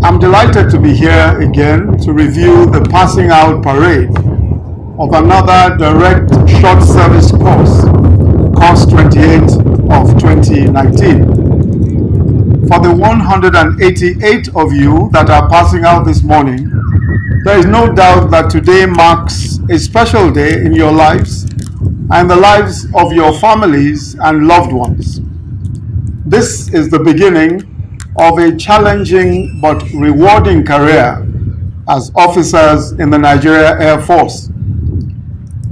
I'm delighted to be here again to review the passing out parade of another direct short service course 28 of 2019. For the 188 of you that are passing out this morning, there is no doubt that today marks a special day in your lives and the lives of your families and loved ones. This is the beginning of a challenging but rewarding career as officers in the Nigerian Air Force.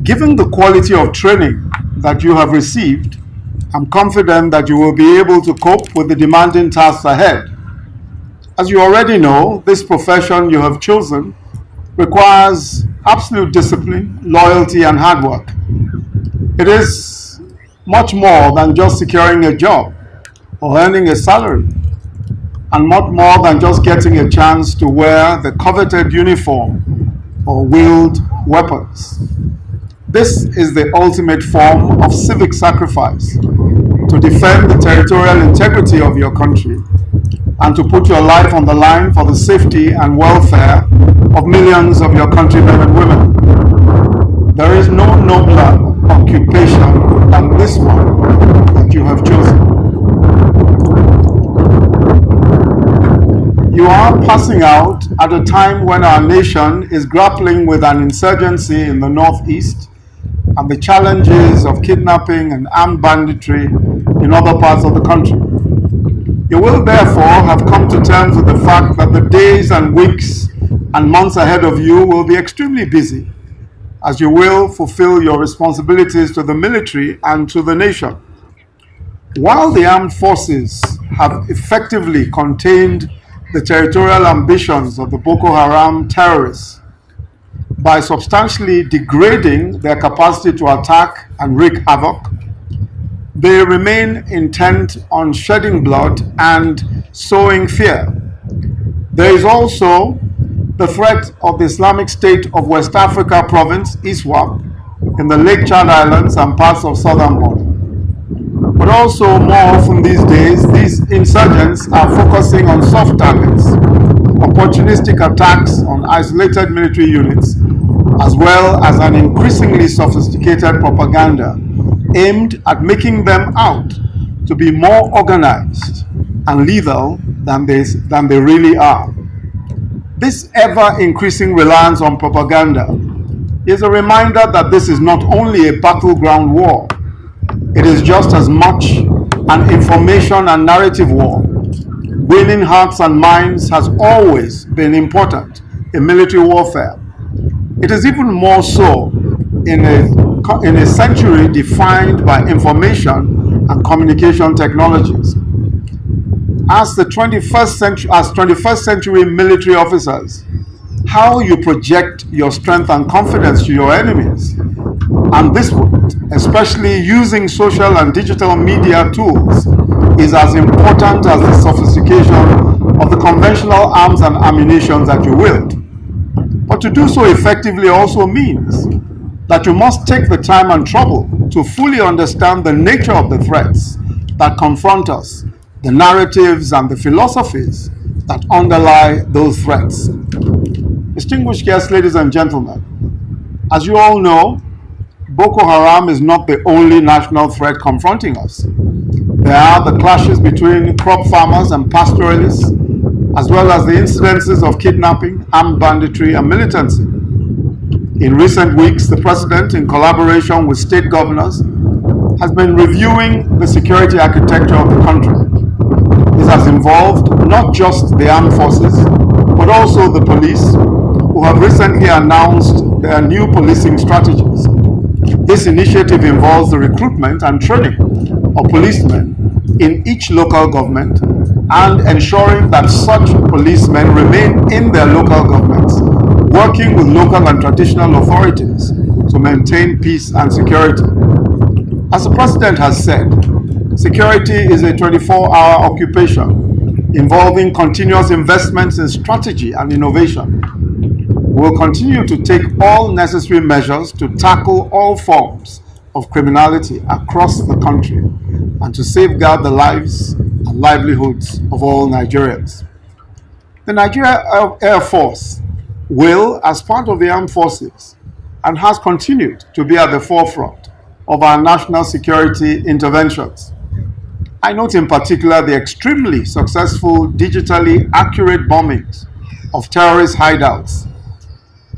Given the quality of training that you have received, I'm confident that you will be able to cope with the demanding tasks ahead. As you already know, this profession you have chosen requires absolute discipline, loyalty, and hard work. It is much more than just securing a job or earning a salary, and much more than just getting a chance to wear the coveted uniform or wield weapons. This is the ultimate form of civic sacrifice to defend the territorial integrity of your country and to put your life on the line for the safety and welfare of millions of your countrymen and women. There is no nobler occupation than this one that you have chosen. You are passing out at a time when our nation is grappling with an insurgency in the northeast and the challenges of kidnapping and armed banditry in other parts of the country. You will therefore have come to terms with the fact that the days and weeks and months ahead of you will be extremely busy, as you will fulfill your responsibilities to the military and to the nation. While the armed forces have effectively contained the territorial ambitions of the Boko Haram terrorists by substantially degrading their capacity to attack and wreak havoc, they remain intent on shedding blood and sowing fear. There is also the threat of the Islamic State of West Africa province, ISWAP, in the Lake Chad Islands and parts of southern border. But also, more often these days, these insurgents are focusing on soft targets, opportunistic attacks on isolated military units, as well as an increasingly sophisticated propaganda aimed at making them out to be more organized and lethal than they really are. This ever-increasing reliance on propaganda is a reminder that this is not only a battleground war, it is just as much an information and narrative war. Winning hearts and minds has always been important in military warfare. It is even more so in a century defined by information and communication technologies. As 21st century military officers, how you project your strength and confidence to your enemies, and this would, especially using social and digital media tools, is as important as the sophistication of the conventional arms and ammunition that you wield. But to do so effectively also means that you must take the time and trouble to fully understand the nature of the threats that confront us, the narratives and the philosophies that underlie those threats. Distinguished guests, ladies and gentlemen, as you all know, Boko Haram is not the only national threat confronting us. There are the clashes between crop farmers and pastoralists, as well as the incidences of kidnapping, armed banditry, and militancy. In recent weeks, the President, in collaboration with state governors, has been reviewing the security architecture of the country. This has involved not just the armed forces, but also the police, who have recently announced their new policing strategies. This initiative involves the recruitment and training of policemen in each local government and ensuring that such policemen remain in their local governments, working with local and traditional authorities to maintain peace and security. As the President has said, security is a 24-hour occupation involving continuous investments in strategy and innovation. We will continue to take all necessary measures to tackle all forms of criminality across the country and to safeguard the lives and livelihoods of all Nigerians. The Nigerian Air Force will, as part of the armed forces, and has continued to be at the forefront of our national security interventions. I note in particular the extremely successful digitally accurate bombings of terrorist hideouts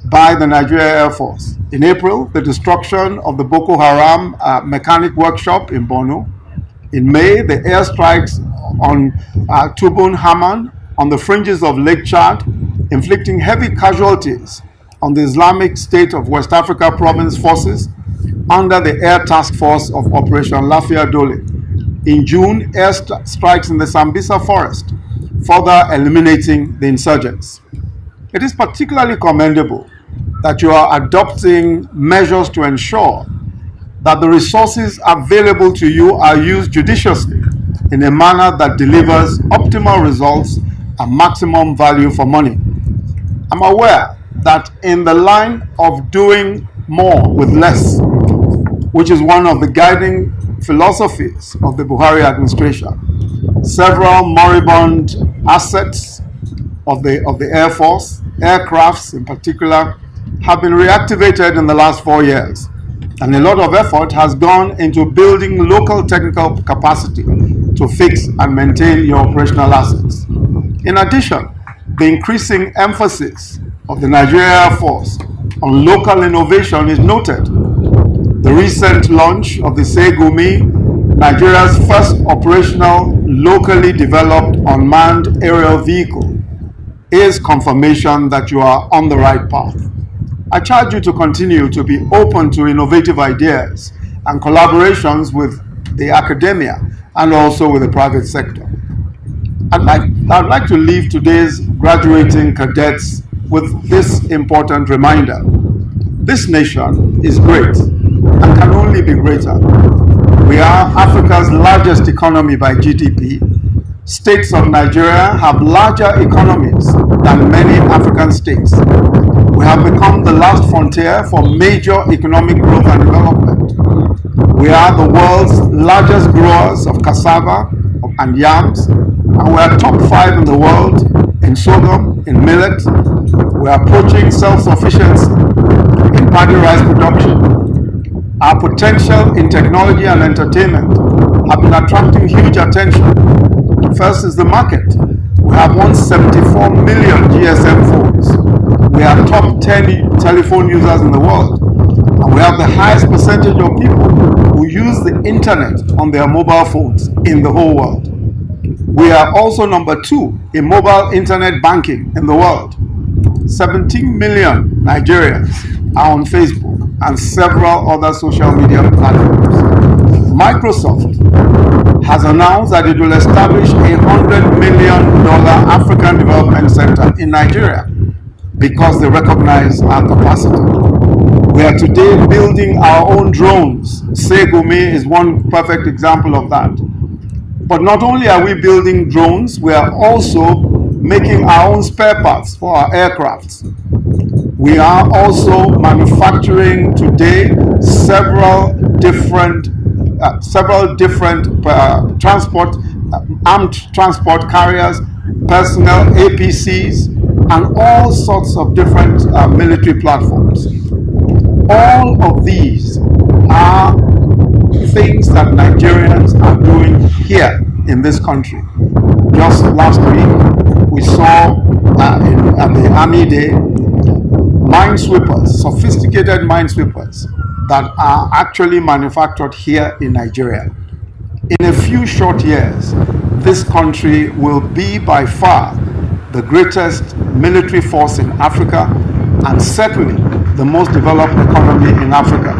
by the Nigerian Air Force. In April, the destruction of the Boko Haram mechanic workshop in Borno. In May, the airstrikes on Tubun Haman on the fringes of Lake Chad, inflicting heavy casualties on the Islamic State of West Africa Province forces under the Air Task Force of Operation Lafia Dole. In June, air strikes in the Sambisa forest, further eliminating the insurgents. It is particularly commendable that you are adopting measures to ensure that the resources available to you are used judiciously in a manner that delivers optimal results and maximum value for money. I'm aware that in the line of doing more with less, which is one of the guiding philosophies of the Buhari administration, several moribund assets of the Air Force, aircrafts in particular, have been reactivated in the last 4 years. And a lot of effort has gone into building local technical capacity to fix and maintain your operational assets. In addition, the increasing emphasis of the Nigerian Air Force on local innovation is noted. The recent launch of the Segumi, Nigeria's first operational, locally developed unmanned aerial vehicle, is confirmation that you are on the right path. I charge you to continue to be open to innovative ideas and collaborations with the academia and also with the private sector. I'd like to leave today's graduating cadets with this important reminder. This nation is great and can only be greater. We are Africa's largest economy by GDP. States of Nigeria have larger economies than many African states. We have become the last frontier for major economic growth and development. We are the world's largest growers of cassava and yams, and we are top 5 in the world in sorghum, in millet. We are approaching self-sufficiency in paddy rice production. Our potential in technology and entertainment have been attracting huge attention. First is the market. We have 174 million GSM phones. We are top 10 telephone users in the world. And we have the highest percentage of people who use the internet on their mobile phones in the whole world. We are also number 2 in mobile internet banking in the world. 17 million Nigerians are on Facebook and several other social media platforms. Microsoft has announced that it will establish a $100 million African Development Center in Nigeria because they recognize our capacity. We are today building our own drones. Segumi is one perfect example of that. But not only are we building drones, we are also making our own spare parts for our aircrafts. We are also manufacturing today several different armed transport carriers, personnel, APCs, and all sorts of different military platforms. All of these are things that Nigerians are doing here in this country. Just last week, we saw at the Army Day, minesweepers, sophisticated minesweepers that are actually manufactured here in Nigeria. In a few short years, this country will be by far the greatest military force in Africa and certainly the most developed economy in Africa.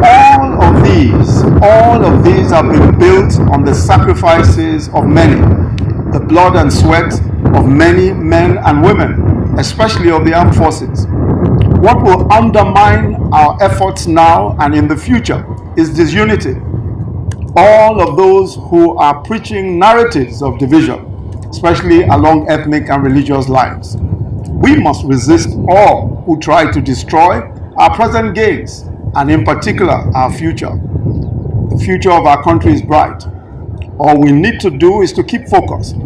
All of these have been built on the sacrifices of many, the blood and sweat of many men and women, especially of the armed forces. What will undermine our efforts now and in the future is disunity. All of those who are preaching narratives of division, especially along ethnic and religious lines. We must resist all who try to destroy our present gains and in particular our future. The future of our country is bright. All we need to do is to keep focused.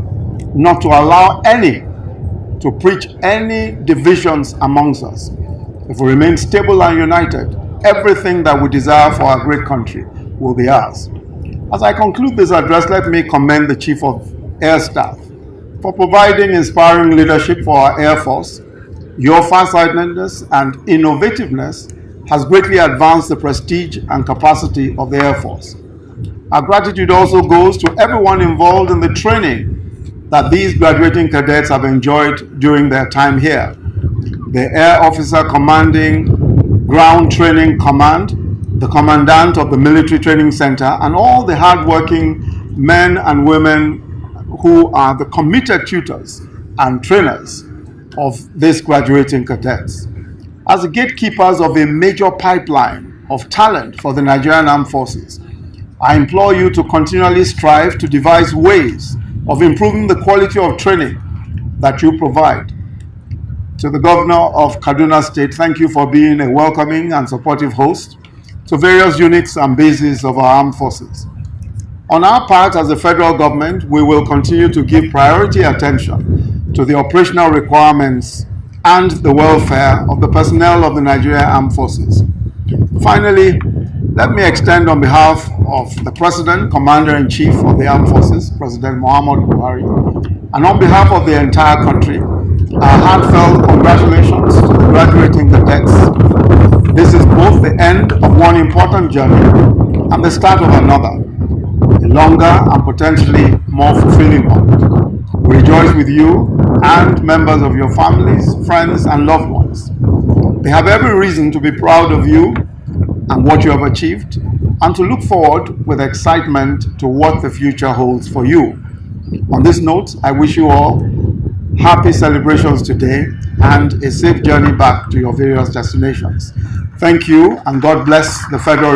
not to allow any to preach any divisions amongst us. If we remain stable and united, everything that we desire for our great country will be ours. As I conclude this address, let me commend the Chief of Air Staff for providing inspiring leadership for our Air Force. Your farsightedness and innovativeness has greatly advanced the prestige and capacity of the Air Force. Our gratitude also goes to everyone involved in the training that these graduating cadets have enjoyed during their time here. The Air Officer Commanding Ground Training Command, the Commandant of the Military Training Center, and all the hardworking men and women who are the committed tutors and trainers of these graduating cadets. As the gatekeepers of a major pipeline of talent for the Nigerian Armed Forces, I implore you to continually strive to devise ways of improving the quality of training that you provide. To the Governor of Kaduna State, thank you for being a welcoming and supportive host to various units and bases of our armed forces. On our part as the federal government, we will continue to give priority attention to the operational requirements and the welfare of the personnel of the Nigerian Armed Forces. Finally, let me extend on behalf of the President, Commander-in-Chief of the Armed Forces, President Muhammadu Buhari, and on behalf of the entire country, our heartfelt congratulations to the graduating cadets. This is both the end of one important journey and the start of another, a longer and potentially more fulfilling one. We rejoice with you and members of your families, friends, and loved ones. They have every reason to be proud of you and what you have achieved, and to look forward with excitement to what the future holds for you. On this note, I wish you all happy celebrations today and a safe journey back to your various destinations. Thank you, and God bless the Federal